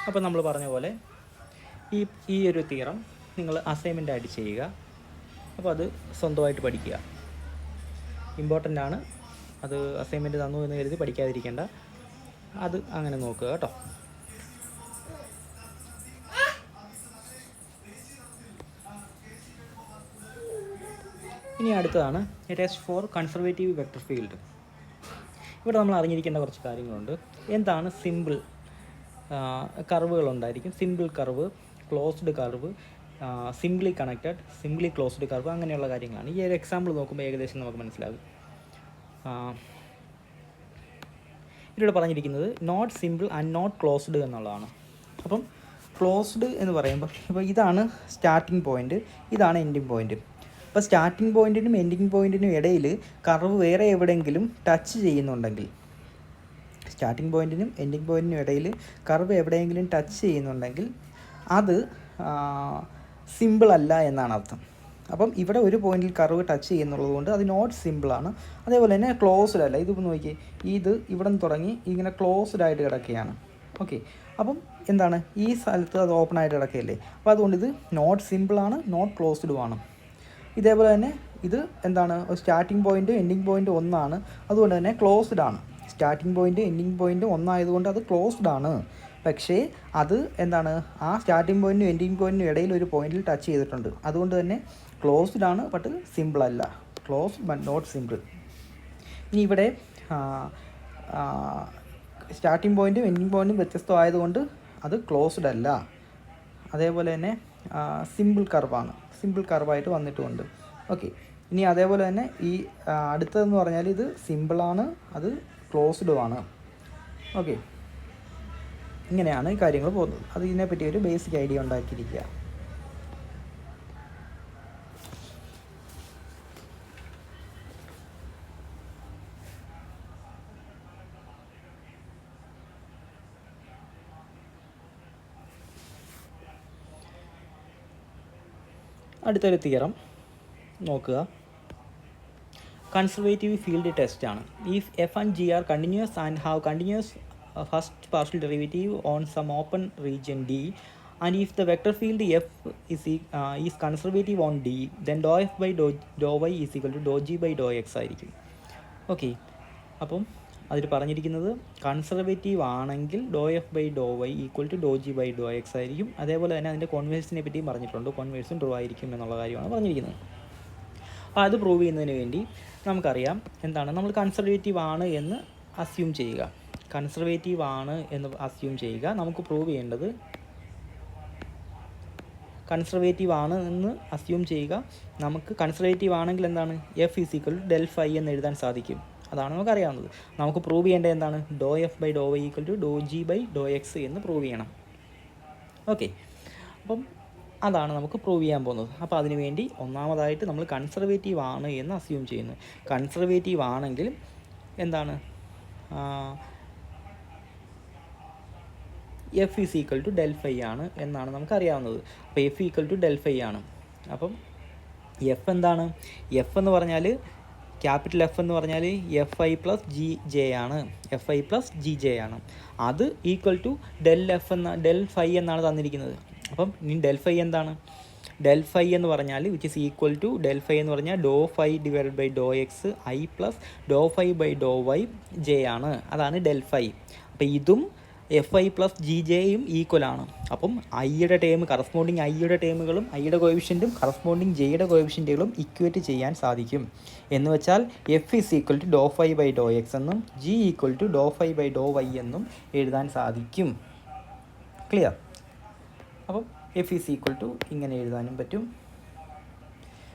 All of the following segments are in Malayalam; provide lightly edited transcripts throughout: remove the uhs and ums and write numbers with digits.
അപ്പോൾ നമ്മൾ പറഞ്ഞ പോലെ ഈ ഒരു തിയറം നിങ്ങൾ അസൈൻമെൻ്റ് ആയിട്ട് ചെയ്യുക. അപ്പോൾ അത് സ്വന്തമായിട്ട് പഠിക്കുക. ഇമ്പോർട്ടൻ്റ് ആണ്. അത് അസൈൻമെൻറ്റ് തന്നു എന്ന് കരുതി പഠിക്കാതിരിക്കേണ്ട. അത് അങ്ങനെ നോക്കുക കേട്ടോ. ഇനി അടുത്തതാണ് test for conservative vector field. ഇവിടെ നമ്മൾ അറിഞ്ഞിരിക്കേണ്ട കുറച്ച് കാര്യങ്ങളുണ്ട്. എന്താണ് സിമ്പിൾ കർവുകളുണ്ടായിരിക്കും. Simple curve, closed curve, simply connected, simply closed curve, അങ്ങനെയുള്ള കാര്യങ്ങളാണ്. ഈ ഒരു എക്സാമ്പിൾ നോക്കുമ്പോൾ ഏകദേശം നമുക്ക് മനസ്സിലാകും. ഇതിലൂടെ പറഞ്ഞിരിക്കുന്നത് not simple and not closed എന്നുള്ളതാണ്. അപ്പം ക്ലോസ്ഡ് എന്ന് പറയുമ്പോൾ ഇപ്പോൾ ഇതാണ് സ്റ്റാർട്ടിംഗ് പോയിൻ്റ്, ഇതാണ് എൻഡിങ് പോയിൻ്റ്. അപ്പോൾ സ്റ്റാർട്ടിംഗ് പോയിൻറ്റിനും എൻഡിങ് പോയിൻറ്റിനും ഇടയിൽ കർവ് വേറെ എവിടെയെങ്കിലും ടച്ച് ചെയ്യുന്നുണ്ടെങ്കിൽ, സ്റ്റാർട്ടിംഗ് പോയിൻറ്റിനും എൻഡിങ് പോയിൻറ്റിനും ഇടയിൽ കർവ് എവിടെയെങ്കിലും ടച്ച് ചെയ്യുന്നുണ്ടെങ്കിൽ അത് സിമ്പിൾ അല്ല എന്നാണ് അർത്ഥം. അപ്പം ഇവിടെ ഒരു പോയിന്റിൽ കർവ് ടച്ച് ചെയ്യുന്നുള്ളത് കൊണ്ട് അത് നോട്ട് സിമ്പിളാണ്. അതേപോലെ തന്നെ ക്ലോസ്ഡ് അല്ല. ഇതിപ്പോൾ നോക്കിയേ, ഇത് ഇവിടെ നിന്ന് തുടങ്ങി ഇങ്ങനെ ക്ലോസ്ഡ് ആയിട്ട് കിടക്കുകയാണ്. ഓക്കെ, അപ്പം എന്താണ്, ഈ സ്ഥലത്ത് അത് ഓപ്പൺ ആയിട്ട് കിടക്കുകയല്ലേ. അപ്പോൾ അതുകൊണ്ട് ഇത് നോട്ട് സിമ്പിളാണ്, നോട്ട് ക്ലോസ്ഡുമാണ്. ഇതേപോലെ തന്നെ ഇത് എന്താണ്, സ്റ്റാർട്ടിംഗ് പോയിൻ്റ് എൻഡിങ് പോയിൻ്റ് ഒന്നാണ്, അതുകൊണ്ട് തന്നെ ക്ലോസ്ഡ് ആണ്. സ്റ്റാർട്ടിംഗ് പോയിൻ്റ് എൻഡിങ് പോയിൻ്റ് ഒന്നായതുകൊണ്ട് അത് ക്ലോസ്ഡ് ആണ്. പക്ഷേ അത് എന്താണ്, ആ സ്റ്റാർട്ടിംഗ് പോയിൻറ്റിനും എൻഡിങ് പോയിൻറ്റിനും ഇടയിൽ ഒരു പോയിന്റിൽ ടച്ച് ചെയ്തിട്ടുണ്ട്. അതുകൊണ്ട് തന്നെ ക്ലോസ്ഡ് ആണ്, ബട്ട് സിമ്പിൾ അല്ല. Closed but not simple. ഇനി ഇവിടെ സ്റ്റാർട്ടിംഗ് പോയിൻറ്റും എൻഡിങ് പോയിൻറ്റും വ്യത്യസ്തമായതുകൊണ്ട് അത് ക്ലോസ്ഡ് അല്ല. അതേപോലെ തന്നെ സിമ്പിൾ കർവാണ്, സിമ്പിൾ കർവായിട്ട് വന്നിട്ടുമുണ്ട്. ഓക്കെ, ഇനി അതേപോലെ തന്നെ ഈ അടുത്തതെന്ന് പറഞ്ഞാൽ ഇത് സിമ്പിളാണ്, അത് ക്ലോസ്ഡുമാണ്. ഓക്കെ, ഇങ്ങനെയാണ് ഈ കാര്യങ്ങൾ പോകുന്നത്. അത് ഇതിനെപ്പറ്റി ഒരു ബേസിക് ഐഡിയ ഉണ്ടാക്കിയിരിക്കുക. അടുത്തൊരു തിയറം നോക്കുക. കൺസർവേറ്റീവ് ഫീൽഡ് ടെസ്റ്റ് ആണ്. If F and G are continuous and have continuous first partial derivative on some open region D, and if the vector field F is conservative on D, then dou F by dou Y is equal to dou G by dou X ആയിരിക്കും. ഓക്കെ, അപ്പം അതിൽ പറഞ്ഞിരിക്കുന്നത് കൺസർവേറ്റീവ് ആണെങ്കിൽ do F by Dr Y equal to do G by Dr X ആയിരിക്കും. അതേപോലെ തന്നെ അതിൻ്റെ കോൺവേഴ്സിനെ പറ്റിയും പറഞ്ഞിട്ടുണ്ട്. കോൺവേഴ്സും ട്രൂ ആയിരിക്കും എന്നുള്ള കാര്യമാണ് പറഞ്ഞിരിക്കുന്നത്. അപ്പോൾ അത് പ്രൂവ് ചെയ്യുന്നതിന് വേണ്ടി നമുക്കറിയാം എന്താണ്, നമ്മൾ കൺസർവേറ്റീവ് ആണ് എന്ന് അസ്യൂം ചെയ്യുക. കൺസർവേറ്റീവ് ആണ് എന്ന് അസ്യൂം ചെയ്യുക. നമുക്ക് പ്രൂവ് ചെയ്യേണ്ടത് കൺസർവേറ്റീവ് ആണ് എന്ന് അസ്യൂം ചെയ്യുക. നമുക്ക് കൺസർവേറ്റീവ് ആണെങ്കിൽ എന്താണ്, F is equal to del phi എന്ന് എഴുതാൻ സാധിക്കും. അതാണ് നമുക്കറിയാവുന്നത്. നമുക്ക് പ്രൂവ് ചെയ്യേണ്ടത് എന്താണ്, do F by Dr Y equal to do G by Dr X എന്ന് പ്രൂവ് ചെയ്യണം. ഓക്കെ, അപ്പം അതാണ് നമുക്ക് പ്രൂവ് ചെയ്യാൻ പോകുന്നത്. അപ്പോൾ അതിനു വേണ്ടി ഒന്നാമതായിട്ട് നമ്മൾ കൺസർവേറ്റീവ് ആണ് എന്ന് അസ്യൂം ചെയ്യുന്നു. കൺസർവേറ്റീവ് ആണെങ്കിൽ എന്താണ്, F is equal to del phi ആണ് എന്നാണ് നമുക്കറിയാവുന്നത്. അപ്പോൾ F equal to del phi ആണ്. അപ്പം എഫ് എന്താണ്, എഫ് എന്ന് പറഞ്ഞാൽ ക്യാപിറ്റൽ എഫ് എന്ന് പറഞ്ഞാൽ F I plus G J ആണ്. F I plus G J ആണ്. അത് ഈക്വൽ ടു ഡെൽ എഫ് എന്ന ഡെൽ ഫൈ എന്നാണ് തന്നിരിക്കുന്നത്. അപ്പം ഇനി ഡെൽ ഫൈ എന്താണ്, ഡെൽ ഫൈ എന്ന് പറഞ്ഞാൽ which is equal to del phi എന്ന് പറഞ്ഞാൽ do phi divided by Dr X I plus do phi by Dr Y J ആണ്. അതാണ് ഡെൽ ഫൈ. അപ്പോൾ ഇതും എഫ് ഐ പ്ലസ് ജി ജെയും ഈക്വലാണ്. അപ്പം ഐയുടെ ടേം, കറസ്പോണ്ടിങ് ഐയുടെ ടേമുകളും ഐയുടെ കോഎഫിഷ്യൻറ്റും കറസ്പോണ്ടിങ് ജെയുടെ കോഎഫിഷ്യൻറ്റുകളും ഇക്വേറ്റ് ചെയ്യാൻ സാധിക്കും. എന്ന് വെച്ചാൽ F is equal to do phi by Dr X എന്നും G equal to do phi by Dr Y എന്നും എഴുതാൻ സാധിക്കും. ക്ലിയർ? അപ്പം എഫ് ഈസ് ഈക്വൽ ടു ഇങ്ങനെ എഴുതാനും പറ്റും,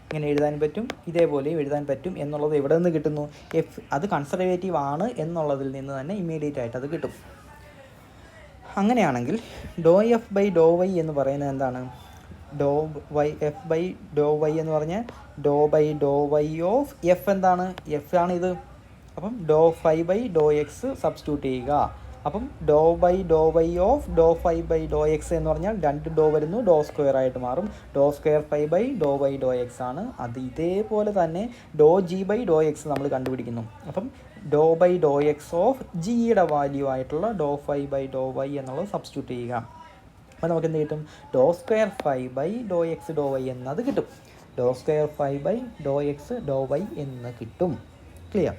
ഇങ്ങനെ എഴുതാനും പറ്റും, ഇതേപോലെയും എഴുതാൻ പറ്റും. എന്നുള്ളത് എവിടെ നിന്ന് കിട്ടുന്നു, എഫ് അത് കൺസർവേറ്റീവ് ആണ് എന്നുള്ളതിൽ നിന്ന് തന്നെ ഇമ്മീഡിയറ്റ് ആയിട്ട് അത് കിട്ടും. അങ്ങനെയാണെങ്കിൽ do F by Dr Y എന്ന് പറയുന്നത് എന്താണ്, do Y F by Dr Y എന്ന് പറഞ്ഞാൽ do by Dr Y of F എന്താണ്, എഫ് ആണ് ഇത്. അപ്പം do phi by Dr X substitute ചെയ്യുക. അപ്പം do by Dr Y of do phi by Dr X എന്ന് പറഞ്ഞാൽ 2 ഡോ വരുന്നു, ഡോ സ്ക്വയർ ആയിട്ട് മാറും. Do square phi by Dr Y do X ആണ്. അത് ഇതേപോലെ തന്നെ ഡോ ജി ബൈ ഡോ എക്സ് നമ്മൾ കണ്ടുപിടിക്കുന്നു. അപ്പം do by Dr X of ജിയുടെ വാല്യൂ ആയിട്ടുള്ള do phi by Dr Y എന്നുള്ളത് സബ്സ്റ്റിറ്റ്യൂട്ട് ചെയ്യുക. അപ്പോൾ നമുക്ക് എന്ത് കിട്ടും? Do square phi by Dr X do Y എന്നത് കിട്ടും. Do square phi by Dr X do Y എന്ന് കിട്ടും. ക്ലിയർ?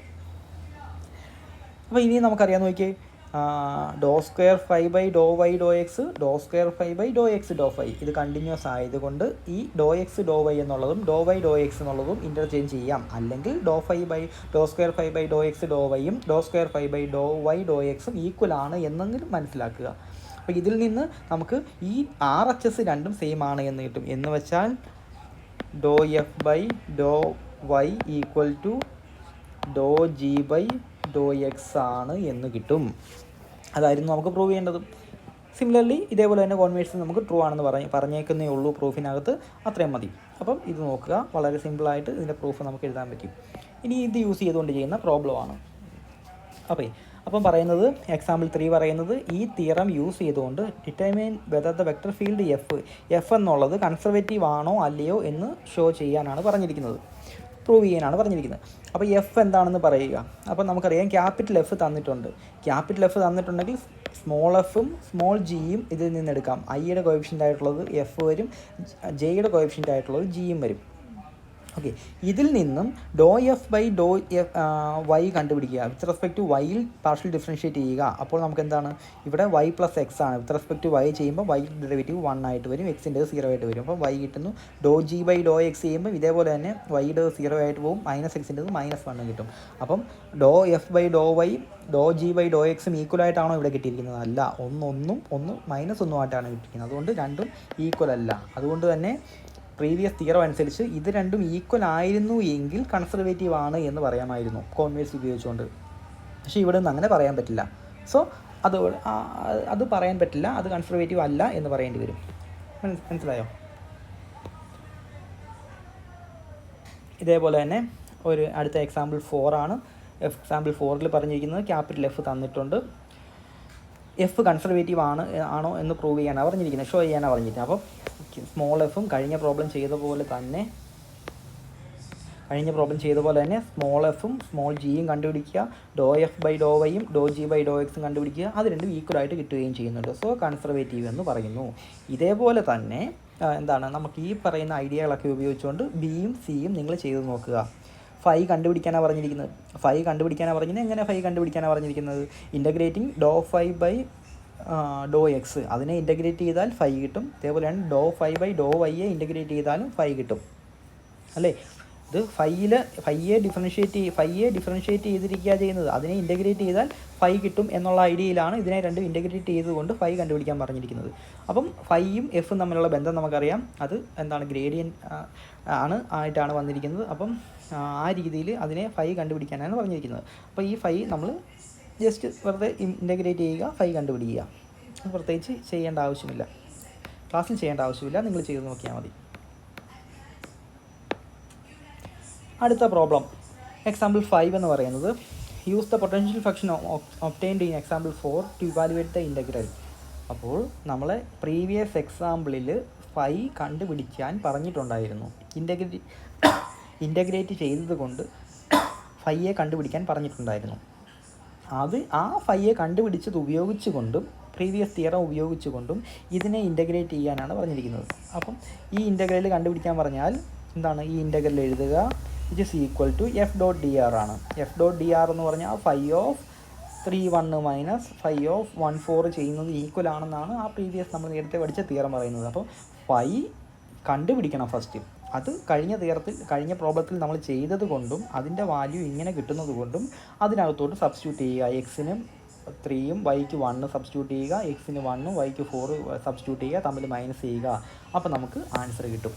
അപ്പോൾ ഇനി നമുക്കറിയാൻ നോക്കിയേ, do square phi by Dr Y do X, do square phi by Dr X do phi, ഇത് കണ്ടിന്യൂസ് ആയതുകൊണ്ട് ഈ ഡോ എക്സ് ഡോ വൈ എന്നുള്ളതും ഡോ വൈ ഡോ എക്സ് എന്നുള്ളതും ഇൻ്റർചേഞ്ച് ചെയ്യാം. അല്ലെങ്കിൽ do square phi by Dr X do വൈയും do square phi by Dr Y do എക്സും ഈക്വൽ ആണ് എന്നെങ്കിലും മനസ്സിലാക്കുക. അപ്പോൾ ഇതിൽ നിന്ന് നമുക്ക് ഈ RHS രണ്ടും സെയിം ആണ് എന്ന് കിട്ടും. എന്ന് വെച്ചാൽ do F by Dr Y equal to do G by Dr X ആണ് എന്ന് കിട്ടും. അതായിരുന്നു നമുക്ക് പ്രൂവ് ചെയ്യേണ്ടത്. സിമിലർലി ഇതേപോലെ തന്നെ കോൺവേഴ്സ് നമുക്ക് ട്രൂ ആണെന്ന് പറഞ്ഞേക്കുന്നേ ഉള്ളൂ പ്രൂഫിനകത്ത്, അത്രയും മതി. അപ്പം ഇത് നോക്കുക, വളരെ സിമ്പിളായിട്ട് ഇതിൻ്റെ പ്രൂഫ് നമുക്ക് എഴുതാൻ പറ്റും. ഇനി ഇത് യൂസ് ചെയ്തുകൊണ്ട് ചെയ്യുന്ന പ്രോബ്ലമാണ്. അപ്പം പറയുന്നത് എക്സാമ്പിൾ 3 പറയുന്നത്, ഈ തിയറം യൂസ് ചെയ്തുകൊണ്ട് determine whether the vector field F എന്നുള്ളത് കൺസർവേറ്റീവ് ആണോ അല്ലയോ എന്ന് ഷോ ചെയ്യാനാണ് പറഞ്ഞിരിക്കുന്നത്, പ്രൂവ് ചെയ്യാനാണ് പറഞ്ഞിരിക്കുന്നത്. അപ്പോൾ എഫ് എന്താണെന്ന് പറയുക. അപ്പോൾ നമുക്കറിയാം ക്യാപിറ്റൽ എഫ് തന്നിട്ടുണ്ട്. ക്യാപിറ്റൽ എഫ് തന്നിട്ടുണ്ടെങ്കിൽ സ്മോൾ എഫും സ്മോൾ ജിയും ഇതിൽ നിന്ന് എടുക്കാം. ഐയുടെ കോഎഫിഷ്യൻ്റ് ആയിട്ടുള്ളത് എഫ് വരും, ജെയുടെ കോഎഫിഷ്യൻ്റ് ആയിട്ടുള്ളത് ജിയും വരും. ഓക്കെ, ഇതിൽ നിന്നും do F by Dr Y കണ്ടുപിടിക്കുക. വിത്ത് റെസ്പെക്ട് ടു വൈയിൽ പാർഷ്യൽ ഡിഫറൻഷ്യേറ്റ് ചെയ്യുക. അപ്പോൾ നമുക്ക് എന്താണ്, ഇവിടെ വൈ പ്ലസ് എക്സ് ആണ്. വിത്ത് റെസ്പെക്ട് ടു വൈ ചെയ്യുമ്പോൾ വൈ ഡെറിവേറ്റീവ് 1 ആയിട്ട് വരും, എക്സിൻ്റെ 0 ആയിട്ട് വരും. അപ്പോൾ വൈ കിട്ടുന്നു. ഡോ ജി ബൈ ഡോ എക്സ് ചെയ്യുമ്പോൾ ഇതേപോലെ തന്നെ വൈയുടെ 0 ആയിട്ട് പോകും, മൈനസ് എക്സിൻ്റെ -1 കിട്ടും. അപ്പം do F by Dr Y do G by do എക്സും ഈക്വലായിട്ടാണോ ഇവിടെ കിട്ടിയിരിക്കുന്നത്? അല്ല, ഒന്ന് -1 ആയിട്ടാണ് കിട്ടിയിരിക്കുന്നത്. അതുകൊണ്ട് രണ്ടും ഈക്വൽ അല്ല. അതുകൊണ്ട് തന്നെ പ്രീവിയസ് തിയറം അനുസരിച്ച് ഇത് രണ്ടും ഈക്വൽ ആയിരുന്നു എങ്കിൽ കൺസർവേറ്റീവ് ആണ് എന്ന് പറയാമായിരുന്നു കോൺവേഴ്സ് ഉപയോഗിച്ചുകൊണ്ട്. പക്ഷേ ഇവിടെ നിന്ന് അങ്ങനെ പറയാൻ പറ്റില്ല. സോ അത് പറയാൻ പറ്റില്ല, അത് കൺസർവേറ്റീവ് അല്ല എന്ന് പറയേണ്ടി വരും. മനസ്സിലായോ? ഇതേപോലെ തന്നെ ഒരു അടുത്ത എക്സാമ്പിൾ 4 ആണ്. എക്സാമ്പിൾ 4ൽ പറഞ്ഞിരിക്കുന്നത് ക്യാപിറ്റൽ എഫ് തന്നിട്ടുണ്ട്, എഫ് കൺസർവേറ്റീവ് ആണോ എന്ന് പ്രൂവ് ചെയ്യാനാണ് പറഞ്ഞിരിക്കുന്നത്, ഷോ ചെയ്യാനാണ് പറഞ്ഞിരിക്കുന്നത്. അപ്പോൾ സ്മോൾ എഫും കഴിഞ്ഞ പ്രോബ്ലം ചെയ്ത പോലെ തന്നെ സ്മോൾ എഫും സ്മോൾ ജിയും കണ്ടുപിടിക്കുക, ഡോ എഫ് ബൈ ഡോ വൈയും ഡോ ജി ബൈ ഡോ എക്സും കണ്ടുപിടിക്കുക. അത് രണ്ടും ഈക്വലായിട്ട് കിട്ടുകയും ചെയ്യുന്നുണ്ട്. സോ കൺസർവേറ്റീവ് എന്ന് പറയുന്നു. ഇതേപോലെ തന്നെ എന്താണ്, നമുക്ക് ഈ പറയുന്ന ഐഡിയകളൊക്കെ ഉപയോഗിച്ചുകൊണ്ട് ബിയും സിയും നിങ്ങൾ ചെയ്ത് നോക്കുക. ഫൈ കണ്ടുപിടിക്കാനാണ് പറഞ്ഞിരിക്കുന്നത്. എങ്ങനെ ഫൈ കണ്ടുപിടിക്കാനാണ് പറഞ്ഞിരിക്കുന്നത്? Integrating doh phi by Dr x, അതിനെ ഇൻ്റഗ്രേറ്റ് ചെയ്താൽ ഫൈ കിട്ടും. അതേപോലെയാണ് ഡോ ഫൈ ബൈ ഡോ വൈയെ ഇൻ്റഗ്രേറ്റ് ചെയ്താലും ഫൈ കിട്ടും, അല്ലേ? ഇത് ഫൈയെ ഡിഫറൻഷ്യേറ്റ് ചെയ്തിരിക്കുക ചെയ്യുന്നത്, അതിനെ ഇൻ്റഗ്രേറ്റ് ചെയ്താൽ ഫൈ കിട്ടും എന്നുള്ള ഐഡിയയിലാണ് ഇതിനെ രണ്ടും ഇൻ്റഗ്രേറ്റ് ചെയ്തുകൊണ്ട് ഫൈ കണ്ടുപിടിക്കാൻ പറഞ്ഞിരിക്കുന്നത്. അപ്പം ഫൈയും എഫും തമ്മിലുള്ള ബന്ധം നമുക്കറിയാം, അത് എന്താണ്, ഗ്രേഡിയൻ്റ് ആയിട്ടാണ് വന്നിരിക്കുന്നത്. അപ്പം ആ രീതിയിൽ അതിനെ ഫൈ കണ്ടുപിടിക്കാനാണ് പറഞ്ഞിരിക്കുന്നത്. അപ്പോൾ ഈ ഫൈ നമ്മൾ ജസ്റ്റ് വെറുതെ ഇൻ്റഗ്രേറ്റ് ചെയ്യുക, ഫൈ കണ്ടുപിടിക്കുക. പ്രത്യേകിച്ച് ചെയ്യേണ്ട ആവശ്യമില്ല, ക്ലാസ്സിൽ ചെയ്യേണ്ട ആവശ്യമില്ല, നിങ്ങൾ ചെയ്ത് നോക്കിയാൽ മതി. അടുത്ത പ്രോബ്ലം എക്സാമ്പിൾ 5 എന്ന് പറയുന്നത്, use the potential function obtained in example 4 to evaluate the integral. അപ്പോൾ നമ്മളെ പ്രീവിയസ് എക്സാമ്പിളിൽ ഫൈ കണ്ടുപിടിക്കാൻ പറഞ്ഞിട്ടുണ്ടായിരുന്നു. ഇൻ്റഗ്രേറ്റ് ചെയ്തത് കൊണ്ട് ഫൈയെ കണ്ടുപിടിക്കാൻ പറഞ്ഞിട്ടുണ്ടായിരുന്നു. ആ ഫൈയെ കണ്ടുപിടിച്ചത് ഉപയോഗിച്ചുകൊണ്ടും പ്രീവിയസ് തിയറം ഉപയോഗിച്ചുകൊണ്ടും ഇതിനെ ഇൻ്റഗ്രേറ്റ് ചെയ്യാനാണ് പറഞ്ഞിരിക്കുന്നത്. അപ്പം ഈ ഇൻ്റഗ്രൽ കണ്ടുപിടിക്കാൻ പറഞ്ഞാൽ എന്താണ്, ഈ ഇൻ്റഗ്രൽ എഴുതുക, which is equal to F dot D R ആണ്. എഫ് ഡോട്ട് ഡി ആർ എന്ന് പറഞ്ഞാൽ phi of 3 minus phi of 1 ചെയ്യുന്നത് ഈക്വൽ ആണെന്നാണ് ആ പ്രീവിയസ് നമ്മൾ നേരത്തെ പഠിച്ച തിയറം പറയുന്നത്. അപ്പോൾ ഫൈ കണ്ടുപിടിക്കണം ഫസ്റ്റ്. അത് കഴിഞ്ഞ പ്രോബ്ലത്തിൽ നമ്മൾ ചെയ്തത് കൊണ്ടും അതിൻ്റെ വാല്യൂ ഇങ്ങനെ കിട്ടുന്നത് കൊണ്ടും അതിനകത്തോട്ട് സബ്സ്റ്റിറ്റ്യൂട്ട് ചെയ്യുക. എക്സിനും 3യും വൈക്ക് 1 സബ്സ്റ്റിറ്റ്യൂട്ട് ചെയ്യുക, എക്സിന് 1 വൈക്ക് 4 സബ്സ്റ്റിറ്റ്യൂട്ട് ചെയ്യുക, തമ്മിൽ മൈനസ് ചെയ്യുക. അപ്പോൾ നമുക്ക് ആൻസർ കിട്ടും.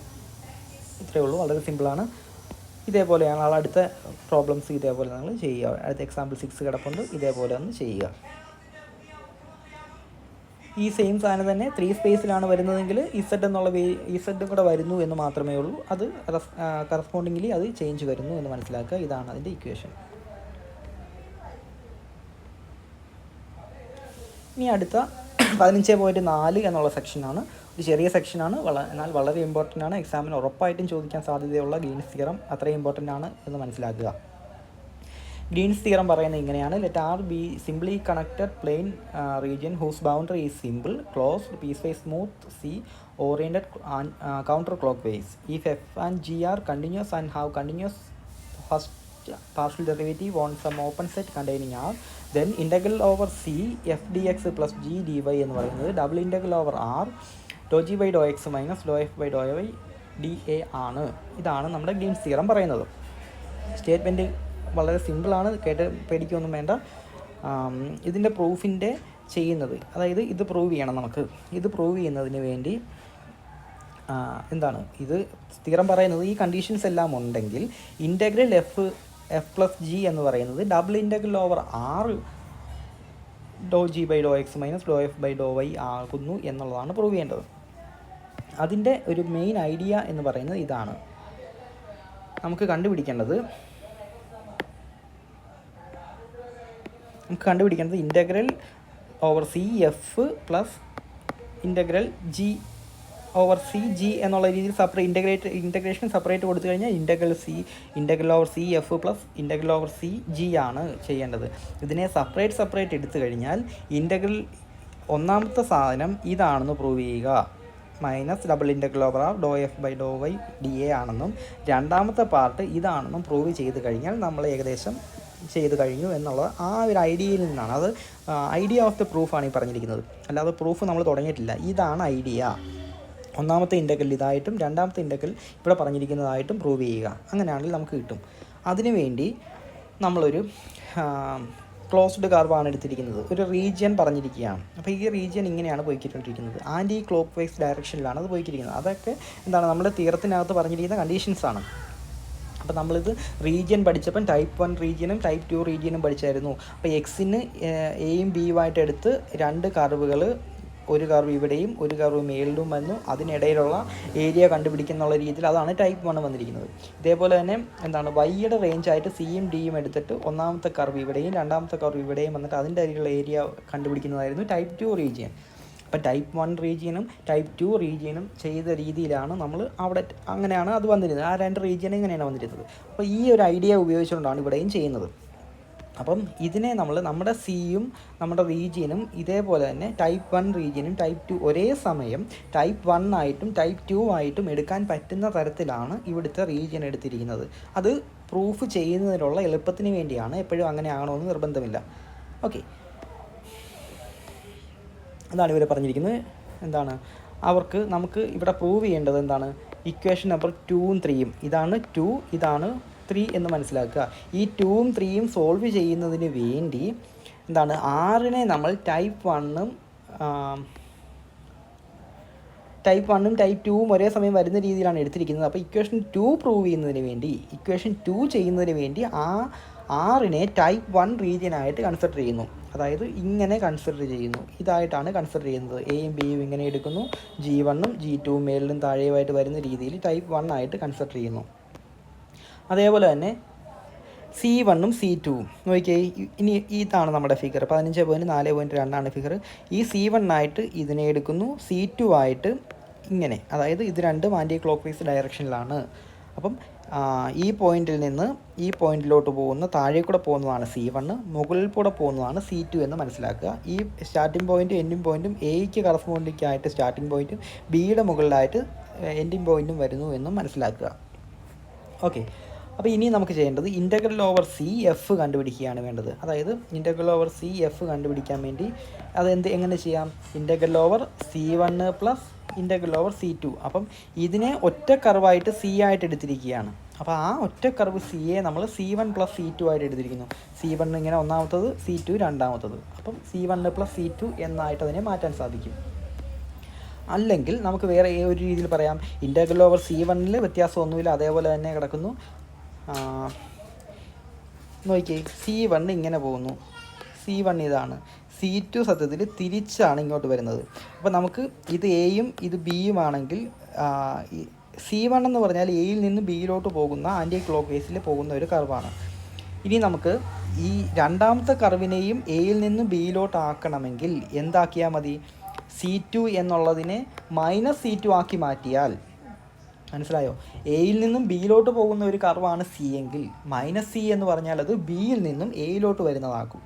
ഇത്രയേ ഉള്ളൂ, വളരെ സിമ്പിളാണ്. ഇതേപോലെയാണ് അടുത്ത പ്രോബ്ലംസ് ഇതേപോലെ നിങ്ങൾ ചെയ്യുക. അടുത്ത എക്സാമ്പിൾ 6 കിടപ്പുണ്ട്, ഇതേപോലെ ഒന്ന് ചെയ്യുക. ഈ സെയിം സാധനം തന്നെ 3 സ്പേസിലാണ് വരുന്നതെങ്കിൽ ഇസഡ് എന്നുള്ള ഇസഡും കൂടെ വരുന്നു എന്ന് മാത്രമേ ഉള്ളൂ. അത് കറസ്പോണ്ടിംഗ്ലി അത് ചേഞ്ച് വരുന്നു എന്ന് മനസ്സിലാക്കുക. ഇതാണ് അതിൻ്റെ ഇക്വേഷൻ. ഇനി അടുത്ത 15.4 എന്നുള്ള സെക്ഷനാണ്. ഒരു ചെറിയ സെക്ഷനാണ്, എന്നാൽ വളരെ ഇമ്പോർട്ടൻ്റ് ആണ്. എക്സാമിന് ഉറപ്പായിട്ടും ചോദിക്കാൻ സാധ്യതയുള്ള ഗ്രീൻസ് തിയറം അത്രയും ഇമ്പോർട്ടൻ്റ് ആണ് എന്ന് മനസ്സിലാക്കുക. ഗ്രീൻസ് തിയറം പറയുന്നത് ഇങ്ങനെയാണ്. Let R be simply connected plane region whose boundary is simple closed piecewise smooth C oriented counterclockwise. If F and G are continuous and have continuous first partial derivative on some open set containing R, then integral over C f dx plus g dy എന്ന് പറയുന്നത് double integral over R doh G by Dr x minus doh F by Dr y D A ആണ്. ഇതാണ് നമ്മുടെ ഗ്രീൻസ് തിയറം പറയുന്നത്. സ്റ്റേറ്റ്മെൻറ്റ് വളരെ സിമ്പിളാണ്, കേട്ട് പേടിക്കൊന്നും വേണ്ട. ഇതിൻ്റെ പ്രൂഫിൻ്റെ ചെയ്യുന്നത്, അതായത് ഇത് പ്രൂവ് ചെയ്യണം നമുക്ക്. ഇത് പ്രൂവ് ചെയ്യുന്നതിന് വേണ്ടി എന്താണ് ഇത് തിയറം പറയുന്നത്, ഈ കണ്ടീഷൻസ് എല്ലാം ഉണ്ടെങ്കിൽ ഇൻ്റഗ്രൽ എഫ് പ്ലസ് ജി എന്ന് പറയുന്നത് double integral over R doh G by Dr x minus doh F by Dr y ആകുന്നു എന്നുള്ളതാണ് പ്രൂവ് ചെയ്യേണ്ടത്. അതിൻ്റെ ഒരു മെയിൻ ഐഡിയ എന്ന് പറയുന്നത് ഇതാണ്. നമുക്ക് കണ്ടുപിടിക്കേണ്ടത് integral over C F plus integral G over C G എന്നുള്ള രീതിയിൽ ഇൻ്റഗ്രേഷൻ സെപ്പറേറ്റ് കൊടുത്തു കഴിഞ്ഞാൽ integral over C F plus integral over C G ആണ് ചെയ്യേണ്ടത്. ഇതിനെ സെപ്പറേറ്റ് എടുത്തു കഴിഞ്ഞാൽ ഇൻ്റഗ്രൽ ഒന്നാമത്തെ സാധനം ഇതാണെന്ന് പ്രൂവ് ചെയ്യുക, minus double integral over R doh F by Dr y D A ആണെന്നും രണ്ടാമത്തെ പാർട്ട് ഇതാണെന്നും പ്രൂവ് ചെയ്ത് കഴിഞ്ഞാൽ നമ്മൾ ഏകദേശം ചെയ്ത് കഴിഞ്ഞു എന്നുള്ള ആ ഒരു ഐഡിയയിൽ നിന്നാണ്. അത് ഐഡിയ ഓഫ് ദ പ്രൂഫാണ് ഈ പറഞ്ഞിരിക്കുന്നത്, അല്ലാതെ പ്രൂഫ് നമ്മൾ തുടങ്ങിയിട്ടില്ല. ഇതാണ് ഐഡിയ. ഒന്നാമത്തെ ഇൻ്റഗ്രൽ ഇതായിട്ടും രണ്ടാമത്തെ ഇൻ്റഗ്രൽ ഇവിടെ പറഞ്ഞിരിക്കുന്നതായിട്ടും പ്രൂവ് ചെയ്യുക. അങ്ങനെയാണെങ്കിൽ നമുക്ക് കിട്ടും. അതിനുവേണ്ടി നമ്മളൊരു ക്ലോസ്ഡ് കർവാണ് എടുത്തിരിക്കുന്നത്, ഒരു റീജിയൻ പറഞ്ഞിരിക്കുകയാണ്. അപ്പോൾ ഈ റീജിയൻ ഇങ്ങനെയാണ് പോയിക്കൊണ്ടിരിക്കുന്നത്, ആൻറ്റി ക്ലോക്ക് വൈസ് ഡയറക്ഷനിലാണ് അത് പോയിക്കൊണ്ടിരിക്കുന്നത്. അതൊക്കെ എന്താണ് നമ്മുടെ തിയറത്തിനകത്ത് പറഞ്ഞിരിക്കുന്ന കണ്ടീഷൻസാണ്. അപ്പോൾ നമ്മളിത് റീജിയൻ പഠിച്ചപ്പം ടൈപ്പ് 1 റീജിയനും ടൈപ്പ് 2 റീജിയനും പഠിച്ചായിരുന്നു. അപ്പോൾ എക്സിന് എയും ബിയുമായിട്ട് എടുത്ത് രണ്ട് കർവുകൾ, ഒരു കർവ് ഇവിടെയും ഒരു കർവ് മേളിലും വന്നു, അതിനിടയിലുള്ള ഏരിയ കണ്ടുപിടിക്കുന്നുള്ള രീതിയിൽ അതാണ് ടൈപ്പ് 1 വന്നിരിക്കുന്നത്. ഇതേപോലെ തന്നെ എന്താണ് വൈയുടെ റേഞ്ചായിട്ട് സിയും ഡിയും എടുത്തിട്ട് ഒന്നാമത്തെ കർവ് ഇവിടെയും രണ്ടാമത്തെ കർവ് ഇവിടെയും വന്നിട്ട് അതിൻ്റെ അരിയിലുള്ള ഏരിയ കണ്ടുപിടിക്കുന്നതായിരുന്നു ടൈപ്പ് 2 റീജിയൻ. അപ്പോൾ ടൈപ്പ് 1 റീജിയനും ടൈപ്പ് 2 റീജിയനും ചെയ്ത രീതിയിലാണ് നമ്മൾ അവിടെ അങ്ങനെയാണ് അത് വന്നിരുന്നത്. ആ രണ്ട് റീജിയനും ഇങ്ങനെയാണ് വന്നിരുന്നത്. അപ്പോൾ ഈ ഒരു ഐഡിയ ഉപയോഗിച്ചുകൊണ്ടാണ് ഇവിടെയും ചെയ്യുന്നത്. അപ്പം ഇതിനെ നമ്മൾ നമ്മുടെ സിയും നമ്മുടെ റീജിയനും ഇതേപോലെ തന്നെ ടൈപ്പ് 1 റീജിയനും ടൈപ്പ് 2 ഒരേ സമയം ടൈപ്പ് 1 ആയിട്ടും ടൈപ്പ് 2 ആയിട്ടും എടുക്കാൻ പറ്റുന്ന തരത്തിലാണ് ഇവിടുത്തെ റീജിയൻ എടുത്തിരിക്കുന്നത്. അത് പ്രൂഫ് ചെയ്യുന്നതിനുള്ള എളുപ്പത്തിന് വേണ്ടിയാണ്, എപ്പോഴും അങ്ങനെ ആകണമെന്ന് നിർബന്ധമില്ല. ഓക്കെ, അതാണ് ഇവർ പറഞ്ഞിരിക്കുന്നത്. എന്താണ് നമുക്ക് ഇവിടെ പ്രൂവ് ചെയ്യേണ്ടത് എന്താണ്, ഇക്വേഷൻ നമ്പർ 2ഉം 3യും, ഇതാണ് 2 ഇതാണ് 3 എന്ന് മനസ്സിലാക്കുക. ഈ 2ഉം 3യും സോൾവ് ചെയ്യുന്നതിന് വേണ്ടി എന്താണ് ആറിനെ നമ്മൾ ടൈപ്പ് 1ഉം ടൈപ്പ് 2ഉം ഒരേ സമയം വരുന്ന രീതിയിലാണ് എടുത്തിരിക്കുന്നത്. അപ്പോൾ ഇക്വേഷൻ 2 പ്രൂവ് ചെയ്യുന്നതിന് വേണ്ടി, ഇക്വേഷൻ 2 ചെയ്യുന്നതിന് വേണ്ടി ആ ആറിനെ ടൈപ്പ് 1 റീജിയനായിട്ട് കൺസിഡർ ചെയ്യുന്നു. അതായത് ഇങ്ങനെ കൺസിഡർ ചെയ്യുന്നു, ഇതായിട്ടാണ് കൺസിഡർ ചെയ്യുന്നത്. എയും ബിയും ഇങ്ങനെ എടുക്കുന്നു, G1ഉം G2ഉം മേളിലും താഴെയുമായിട്ട് വരുന്ന രീതിയിൽ ടൈപ്പ് 1 ആയിട്ട് കൺസിഡർ ചെയ്യുന്നു. അതേപോലെ തന്നെ C1ഉം C2ഉം നോക്കിയേ, ഇനി ഇതാണ് നമ്മുടെ ഫിഗർ 15.4.2 ഫിഗർ. ഈ C1 ആയിട്ട് ഇതിനെ എടുക്കുന്നു, C2 ആയിട്ട് ഇങ്ങനെ, അതായത് ഇത് രണ്ടും ആൻറ്റി ക്ലോക്ക് വൈസ് ഡയറക്ഷനിലാണ്. അപ്പം ഈ പോയിന്റിൽ നിന്ന് ഈ പോയിന്റിലോട്ട് പോകുന്ന താഴെ കൂടെ പോകുന്നതാണ് C1, മുകളിൽ കൂടെ പോകുന്നതാണ് C2 എന്ന് മനസ്സിലാക്കുക. ഈ സ്റ്റാർട്ടിംഗ് പോയിൻറ്റും എൻഡിങ് പോയിൻറ്റും എയ്ക്ക് കറസ്പോണ്ടിങ് ആയിട്ട് സ്റ്റാർട്ടിംഗ് പോയിൻറ്റും ബിയുടെ മുകളിലായിട്ട് എൻഡിങ് പോയിൻറ്റും വരുന്നു എന്നും മനസ്സിലാക്കുക. ഓക്കെ, അപ്പോൾ ഇനി നമുക്ക് ചെയ്യേണ്ടത് ഇൻ്റഗ്രൽ ഓവർ സി എഫ് കണ്ടുപിടിക്കുകയാണ് വേണ്ടത്. അതായത് ഇൻ്റഗ്രൽ ഓവർ സി എഫ് കണ്ടുപിടിക്കാൻ വേണ്ടി എങ്ങനെ ചെയ്യാം, integral over C1 plus integral over C2. അപ്പം ഇതിനെ ഒറ്റ കർവായിട്ട് C ആയിട്ട് എടുത്തിരിക്കുകയാണ്. അപ്പോൾ ആ ഒറ്റ കർവ് സിയെ നമ്മൾ C1 പ്ലസ് C2 ആയിട്ട് എടുത്തിരിക്കുന്നു. C1 ഇങ്ങനെ ഒന്നാമത്തത്, C2 രണ്ടാമത്തത്. അപ്പം C1 പ്ലസ് C2 എന്നായിട്ട് അതിനെ മാറ്റാൻ സാധിക്കും. അല്ലെങ്കിൽ നമുക്ക് വേറെ ഒരു രീതിയിൽ പറയാം, ഇൻ്റഗ്രൽ ഓവർ C1 വ്യത്യാസമൊന്നുമില്ല, അതേപോലെ തന്നെ കിടക്കുന്നു. നോക്കിയേ, C1 ഇങ്ങനെ പോകുന്നു, C1 ഇതാണ്, C2 സത്യത്തിൽ തിരിച്ചാണ് ഇങ്ങോട്ട് വരുന്നത്. അപ്പോൾ നമുക്ക് ഇത് എയും ഇത് ബിയും ആണെങ്കിൽ C1 എന്ന് പറഞ്ഞാൽ എയിൽ നിന്ന് ബിയിലോട്ട് പോകുന്ന ആൻറ്റി ക്ലോക്ക് വൈസിൽ പോകുന്ന ഒരു കർവാണ്. ഇനി നമുക്ക് ഈ രണ്ടാമത്തെ കർവിനെയും എയിൽ നിന്ന് ബിയിലോട്ട് ആക്കണമെങ്കിൽ എന്താക്കിയാൽ മതി, C2 എന്നുള്ളതിനെ -C2 ആക്കി മാറ്റിയാൽ, മനസ്സിലായോ? എയിൽ നിന്നും ബിയിലോട്ട് പോകുന്ന ഒരു കർവാണ് സി എങ്കിൽ മൈനസ് സി എന്ന് പറഞ്ഞാൽ അത് ബിയിൽ നിന്നും എയിലോട്ട് വരുന്നതാക്കും.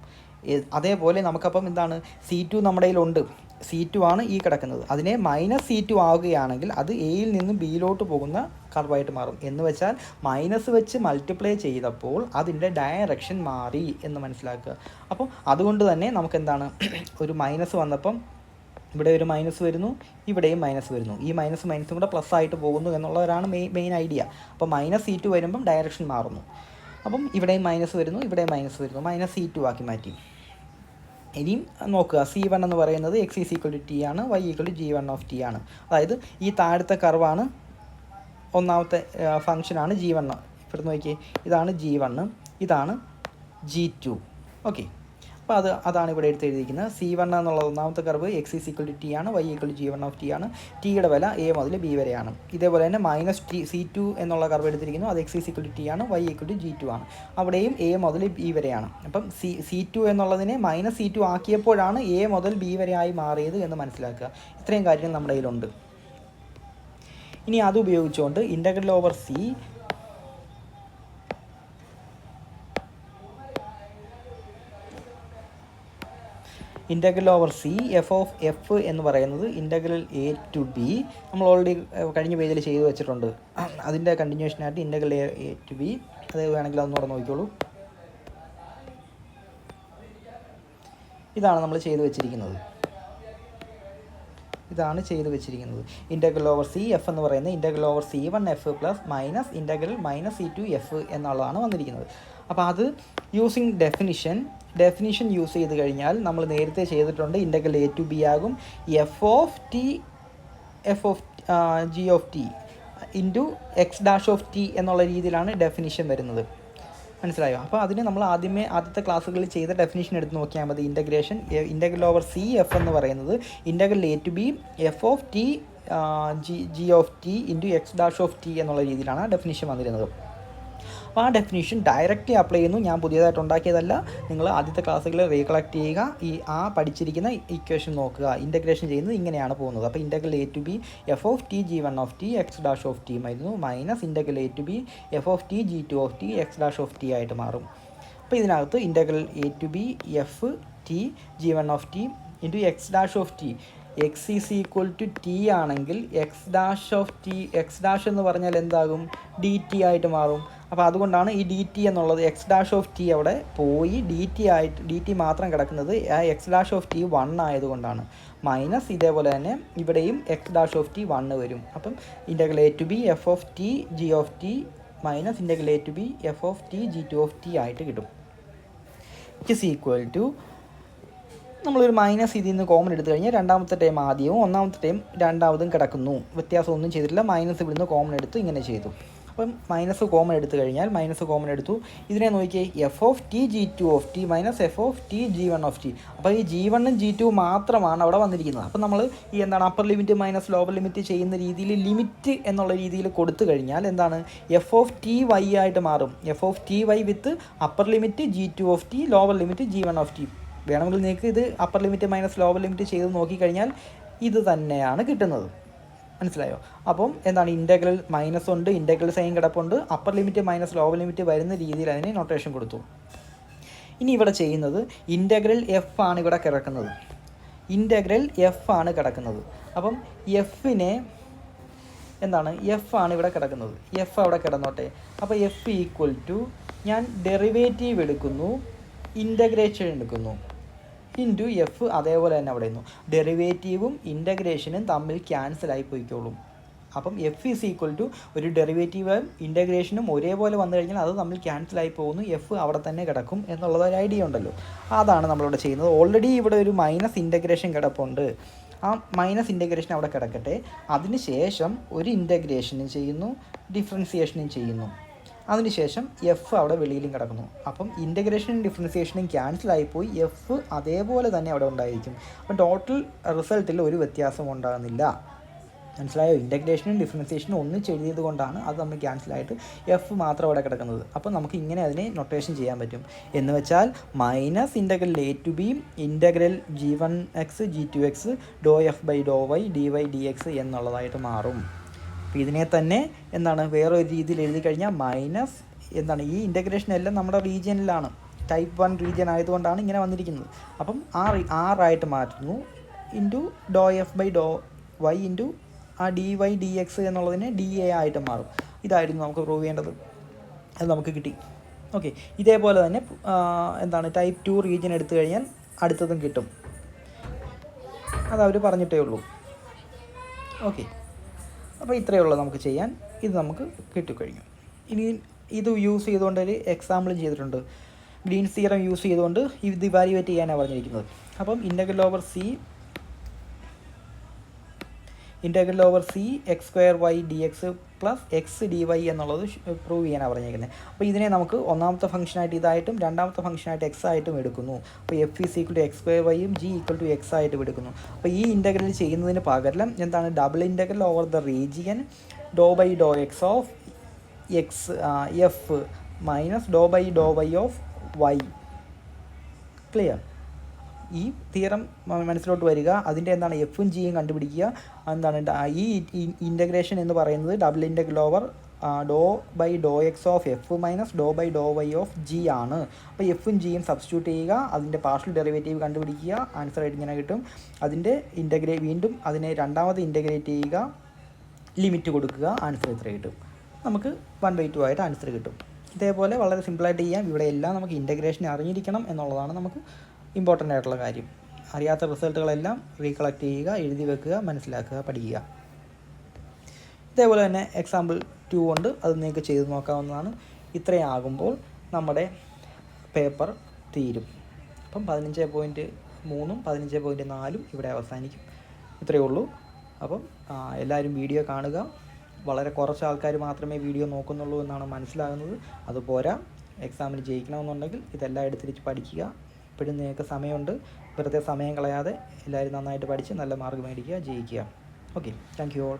അതേപോലെ നമുക്കപ്പം എന്താണ് C2 നമ്മുടെ കയ്യിലുണ്ട്, C2 ആണ് ഈ കിടക്കുന്നത്. അതിനെ -C2 ആവുകയാണെങ്കിൽ അത് എയിൽ നിന്നും ബിയിലോട്ട് പോകുന്ന കർവായിട്ട് മാറും. എന്ന് വെച്ചാൽ മൈനസ് വെച്ച് മൾട്ടിപ്ലൈ ചെയ്തപ്പോൾ അതിൻ്റെ ഡയറക്ഷൻ മാറി എന്ന് മനസ്സിലാക്കുക. അപ്പം അതുകൊണ്ട് തന്നെ നമുക്കെന്താണ് ഒരു മൈനസ് വന്നപ്പം ഇവിടെ ഒരു മൈനസ് വരുന്നു, ഇവിടെയും മൈനസ് വരുന്നു. ഈ മൈനസും കൂടെ പ്ലസ് ആയിട്ട് പോകുന്നു എന്നുള്ളവരാണ് മെയിൻ ഐഡിയ. അപ്പോൾ -C2 വരുമ്പം ഡയറക്ഷൻ മാറുന്നു. അപ്പം ഇവിടെയും മൈനസ് വരുന്നു, ഇവിടെയും മൈനസ് വരുന്നു, -C2 ആക്കി മാറ്റി. ഇനിയും നോക്കുക, C1 എന്ന് പറയുന്നത് x = t ആണ്, y = g1 ആണ്. അതായത് ഈ താഴത്തെ കർവാണ് ഒന്നാമത്തെ ഫംഗ്ഷനാണ് g1. ഇവിടെ നോക്കിയേ, ഇതാണ് g1, ഇതാണ് g2. ഓക്കെ, അപ്പോൾ അതാണ് ഇവിടെ എഴുതിയിരിക്കുന്നത്. C1 എന്നുള്ള ഒന്നാമത്തെ കർവ് x = t ആണ്, y = g1 ആണ്. ടിയുടെ വില a മുതൽ b വരെയാണ്. ഇതേപോലെ തന്നെ -C2 എന്നുള്ള കർവ് എടുത്തിരിക്കുന്നു, അത് x = t ആണ്, y = g2 ആണ്. അവിടെയും a മുതൽ b വരെയാണ്. അപ്പം C2 എന്നുള്ളതിനെ -C2 ആക്കിയപ്പോഴാണ് a മുതൽ b വരെ ആയി മാറിയത് എന്ന് മനസ്സിലാക്കുക. ഇത്രയും കാര്യങ്ങൾ നമ്മുടെ കയ്യിലുണ്ട്. ഇനി അത് ഉപയോഗിച്ചുകൊണ്ട് ഇൻ്റഗ്രൽ ഓവർ c f എന്ന് പറയുന്നത് ഇൻ്റഗ്രൽ a to b നമ്മൾ ഓൾറെഡി കഴിഞ്ഞ പേജിൽ ചെയ്ത് വെച്ചിട്ടുണ്ട്. അതിൻ്റെ കണ്ടിന്യൂഷനായിട്ട് ഇൻ്റഗ്രൽ a to b അത് വേണമെങ്കിൽ അതൊന്നുകൂടെ നോക്കിക്കോളൂ. ഇതാണ് നമ്മൾ ചെയ്ത് വെച്ചിരിക്കുന്നത്. ഇൻ്റഗ്രൽ ഓവർ c f എന്ന് പറയുന്നത് integral over c1 f plus minus integral -c2 f എന്നുള്ളതാണ് വന്നിരിക്കുന്നത്. അപ്പോൾ അത് യൂസിങ് ഡെഫിനിഷൻ യൂസ് ചെയ്ത് കഴിഞ്ഞാൽ നമ്മൾ നേരത്തെ ചെയ്തിട്ടുണ്ട്, ഇൻ്റഗ്രൽ a to b ആകും f(g) ഇൻറ്റു x' എന്നുള്ള രീതിയിലാണ് ഡെഫിനിഷൻ വരുന്നത്. മനസ്സിലായോ? അപ്പോൾ അതിന് നമ്മൾ ആദ്യത്തെ ക്ലാസ്സുകളിൽ ചെയ്ത ഡെഫിനിഷൻ എടുത്ത് നോക്കിയാൽ മതി. ഇൻ്റഗ്രൽ ഓവർ c f എന്ന് പറയുന്നത് integral a to b f(g) into x' എന്നുള്ള രീതിയിലാണ് ഡെഫിനിഷൻ വന്നിരുന്നത്. അപ്പോൾ ആ ഡെഫിനിഷൻ ഡയറക്റ്റ്ലി അപ്ലൈ ചെയ്യുന്നു. ഞാൻ പുതിയതായിട്ട് ഉണ്ടാക്കിയതല്ല. നിങ്ങൾ ആദ്യത്തെ ക്ലാസ്സുകളിൽ റീകളക്ട് ചെയ്യുക, പഠിച്ചിരിക്കുന്ന ഇക്വേഷൻ നോക്കുക. ഇൻ്റഗ്രേഷൻ ചെയ്യുന്നത് ഇങ്ങനെയാണ് പോകുന്നത്. അപ്പോൾ integral a to b f(g1) x' ആയിരുന്നു, minus integral a to b f(g2) x' ആയിട്ട് മാറും. അപ്പോൾ ഇതിനകത്ത് integral a to b f(g1) into x' x = t ആണെങ്കിൽ x' എന്ന് പറഞ്ഞാൽ എന്താകും? dt ആയിട്ട് മാറും. അപ്പോൾ അതുകൊണ്ടാണ് ഈ dt എന്നുള്ളത് x' അവിടെ പോയി dt മാത്രം കിടക്കുന്നത് ആ x' 1 ആയതുകൊണ്ടാണ്. മൈനസ് ഇതേപോലെ തന്നെ ഇവിടെയും x' 1 വരും. അപ്പം integral a to b f(g) minus integral a to b f(g2) ആയിട്ട് കിട്ടും. ഇറ്റ് ഈക്വൽ ടു നമ്മളൊരു മൈനസ് ഇതിൽ നിന്ന് കോമൺ എടുത്തു കഴിഞ്ഞാൽ രണ്ടാമത്തെ ടൈം ആദ്യവും ഒന്നാമത്തെ ടൈം രണ്ടാമതും കിടക്കുന്നു. വ്യത്യാസമൊന്നും ചെയ്തിട്ടില്ല. മൈനസ് ഇവിടുന്ന് കോമൺ എടുത്തു, ഇങ്ങനെ ചെയ്തു. അപ്പം മൈനസ് കോമൺ എടുത്തു കഴിഞ്ഞാൽ ഇതിനെ നോക്കിയേ f(g2) മൈനസ് f(g1). അപ്പോൾ ഈ g1 ഉം g2 മാത്രമാണ് അവിടെ വന്നിരിക്കുന്നത്. അപ്പം നമ്മൾ ഈ upper limit minus lower limit ചെയ്യുന്ന രീതിയിൽ ലിമിറ്റ് എന്നുള്ള രീതിയിൽ കൊടുത്തു കഴിഞ്ഞാൽ എന്താണ് f(ty) ആയിട്ട് മാറും. f(ty) വിത്ത് upper limit g2, lower limit g1. വേണമെങ്കിൽ നിങ്ങൾക്ക് ഇത് upper limit minus lower limit ചെയ്ത് നോക്കിക്കഴിഞ്ഞാൽ ഇത് തന്നെയാണ് കിട്ടുന്നത്. മനസ്സിലായോ? അപ്പം എന്താണ് ഇൻ്റഗ്രൽ മൈനസ് ഉണ്ട്, ഇൻ്റഗ്രൽ സൈൻ കിടപ്പുണ്ട്, upper limit minus lower limit വരുന്ന രീതിയിൽ അതിന് നൊട്ടേഷൻ കൊടുത്തു. ഇനി ഇവിടെ ചെയ്യുന്നത് ഇൻ്റഗ്രൽ f ആണ് ഇവിടെ കിടക്കുന്നത്. അപ്പം എഫിനെ എന്താണ് f ആണ് ഇവിടെ കിടക്കുന്നത്. f അവിടെ കിടന്നോട്ടെ. അപ്പോൾ f ഈക്വൽ ടു ഞാൻ ഡെറിവേറ്റീവ് എടുക്കുന്നു, ഇൻ്റഗ്രേഷൻ എടുക്കുന്നു, ഇൻറ്റു എഫ് അതേപോലെ തന്നെ അവിടെ നിന്നു. ഡെറിവേറ്റീവും ഇൻ്റഗ്രേഷനും തമ്മിൽ ക്യാൻസലായി പോയിക്കോളും. അപ്പം എഫ് ഈസ് ഈക്വൽ ടു ഒരു ഡെറിവേറ്റീവും ഇൻ്റഗ്രേഷനും ഒരേപോലെ വന്നു കഴിഞ്ഞാൽ അത് തമ്മിൽ ക്യാൻസലായി പോകുന്നു. എഫ് അവിടെ തന്നെ കിടക്കും എന്നുള്ളത് ഒരു ഐഡിയ ഉണ്ടല്ലോ. അതാണ് നമ്മളിവിടെ ചെയ്യുന്നത്. ഓൾറെഡി ഇവിടെ ഒരു മൈനസ് ഇൻ്റഗ്രേഷൻ കിടപ്പുണ്ട്. ആ മൈനസ് ഇൻ്റഗ്രേഷൻ അവിടെ കിടക്കട്ടെ. അതിന് ശേഷം ഒരു ഇൻ്റഗ്രേഷനും ചെയ്യുന്നു, ഡിഫറൻസിയേഷനും ചെയ്യുന്നു. അതിനുശേഷം എഫ് അവിടെ വെളിയിലും കിടക്കുന്നു. അപ്പം ഇൻ്റഗ്രേഷനും ഡിഫറൻസിയേഷനും ക്യാൻസലായിപ്പോയി, എഫ് അതേപോലെ തന്നെ അവിടെ ഉണ്ടായിരിക്കും. അപ്പം ടോട്ടൽ റിസൾട്ടിൽ ഒരു വ്യത്യാസം ഉണ്ടാകുന്നില്ല. മനസ്സിലായോ? ഇൻ്റഗ്രേഷനും ഡിഫറൻസിയേഷനും ഒന്നിച്ചെഴുതിയത് കൊണ്ടാണ് അത് നമ്മൾ ക്യാൻസലായിട്ട് എഫ് മാത്രം അവിടെ കിടക്കുന്നത്. അപ്പം നമുക്ക് ഇങ്ങനെ അതിനെ നൊട്ടേഷൻ ചെയ്യാൻ പറ്റും. എന്ന് വെച്ചാൽ minus integral a to b integral g1x g2x ∂f/∂y dy dx എന്നുള്ളതായിട്ട് മാറും. അപ്പോൾ ഇതിനെ തന്നെ എന്താണ് വേറൊരു രീതിയിൽ എഴുതി കഴിഞ്ഞാൽ മൈനസ് എന്താണ് ഈ ഇൻ്റഗ്രേഷൻ എല്ലാം നമ്മുടെ റീജിയനിലാണ്, ടൈപ്പ് 1 റീജിയൻ ആയതുകൊണ്ടാണ് ഇങ്ങനെ വന്നിരിക്കുന്നത്. അപ്പം ആറായിട്ട് മാറ്റുന്നു into doh F by Dr y into ആ ഡി വൈ ഡി എക്സ് എന്നുള്ളതിന് ഡി എ ആയിട്ട് മാറും. ഇതായിരുന്നു നമുക്ക് പ്രൂവ് ചെയ്യേണ്ടത്, അത് നമുക്ക് കിട്ടി. ഓക്കെ, ഇതേപോലെ തന്നെ എന്താണ് ടൈപ്പ് 2 റീജിയൻ എടുത്തു കഴിഞ്ഞാൽ അടുത്തതും കിട്ടും, അതവർ പറഞ്ഞിട്ടേ ഉള്ളൂ. ഓക്കെ, അപ്പോൾ ഇത്രയേ ഉള്ളൂ നമുക്ക് ചെയ്യാൻ. ഇത് നമുക്ക് കിട്ടിക്കഴിഞ്ഞു. ഇനി ഇത് യൂസ് ചെയ്തുകൊണ്ട് ഒരു എക്സാമ്പിൾ ചെയ്തിട്ടുണ്ട്. ഗ്രീൻസ് തിയറം യൂസ് ചെയ്തുകൊണ്ട് ഇത് ഇവാലുവേറ്റ് ചെയ്യാനാണ് പറഞ്ഞിരിക്കുന്നത്. അപ്പം integral over C X square Y D X plus X D Y എന്നുള്ളത് പ്രൂവ് ചെയ്യാനാണ് പറഞ്ഞിരിക്കുന്നത്. അപ്പോൾ ഇതിനെ നമുക്ക് ഒന്നാമത്തെ ഫംഗ്ഷനായിട്ട് ഇതായിട്ടും രണ്ടാമത്തെ ഫംഗ്ഷനായിട്ട് എക്സ് ആയിട്ടും എടുക്കുന്നു. അപ്പോൾ F is equal to X square വൈയും ജി ഈക്വൽ ടു എക്സ് ആയിട്ടും എടുക്കുന്നു. അപ്പോൾ ഈ ഇൻ്റഗ്രൽ ചെയ്യുന്നതിന് പകരം എന്താണ് double integral over the region do by Dr X of X F minus Dr by Dr Y of Y. Clear? ഈ തിയറം മനസ്സിലോട്ട് വരിക, അതിൻ്റെ എന്താണ് എഫും ജിയും കണ്ടുപിടിക്കുക. എന്താണ് ഈ ഇൻ്റഗ്രേഷൻ എന്ന് പറയുന്നത് double integral over doh by Dr X of F minus Dr by Dr Y of G ആണ്. അപ്പോൾ എഫും ജിയും സബ്സ്റ്റിറ്റ്യൂട്ട് ചെയ്യുക, അതിൻ്റെ പാർഷ്യൽ ഡെറിവേറ്റീവ് കണ്ടുപിടിക്കുക, ആൻസർ ആയിട്ട് ഇങ്ങനെ കിട്ടും. അതിൻ്റെ വീണ്ടും അതിനെ രണ്ടാമത് ഇൻ്റഗ്രേറ്റ് ചെയ്യുക, ലിമിറ്റ് കൊടുക്കുക, ആൻസർ ഇത്ര കിട്ടും. നമുക്ക് 1/2 ആയിട്ട് ആൻസർ കിട്ടും. ഇതേപോലെ വളരെ സിമ്പിളായിട്ട് ചെയ്യാം. ഇവിടെ എല്ലാം നമുക്ക് ഇൻ്റഗ്രേഷൻ അറിഞ്ഞിരിക്കണം എന്നുള്ളതാണ് നമുക്ക് ഇമ്പോർട്ടൻ്റ് ആയിട്ടുള്ള കാര്യം. അറിയാത്ത റിസൾട്ടുകളെല്ലാം റീകളക്ട് ചെയ്യുക, എഴുതി വെക്കുക, മനസ്സിലാക്കുക, പഠിക്കുക. ഇതേപോലെ തന്നെ എക്സാമ്പിൾ 2 ഉണ്ട്, അത് നിങ്ങൾക്ക് ചെയ്ത് നോക്കാവുന്നതാണ്. ഇത്രയാകുമ്പോൾ നമ്മുടെ പേപ്പർ തീരും. അപ്പം 15.3 15.4 ഇവിടെ അവസാനിക്കും. ഇത്രയേ ഉള്ളൂ. അപ്പം എല്ലാവരും വീഡിയോ കാണുക. വളരെ കുറച്ച് ആൾക്കാർ മാത്രമേ വീഡിയോ നോക്കുന്നുള്ളൂ എന്നാണ് മനസ്സിലാകുന്നത്. അതുപോരാ, എക്സാമിന് ജയിക്കണമെന്നുണ്ടെങ്കിൽ ഇതെല്ലാം എടുത്തിരിച്ച് പഠിക്കുക. ഇപ്പോഴും നിങ്ങൾക്ക് സമയമുണ്ട്, വെറുതെ സമയം കളയാതെ എല്ലാവരും നന്നായിട്ട് പഠിച്ച് നല്ല മാർക്ക് മേടിക്കുക, ജയിക്കുക. Okay, thank you all.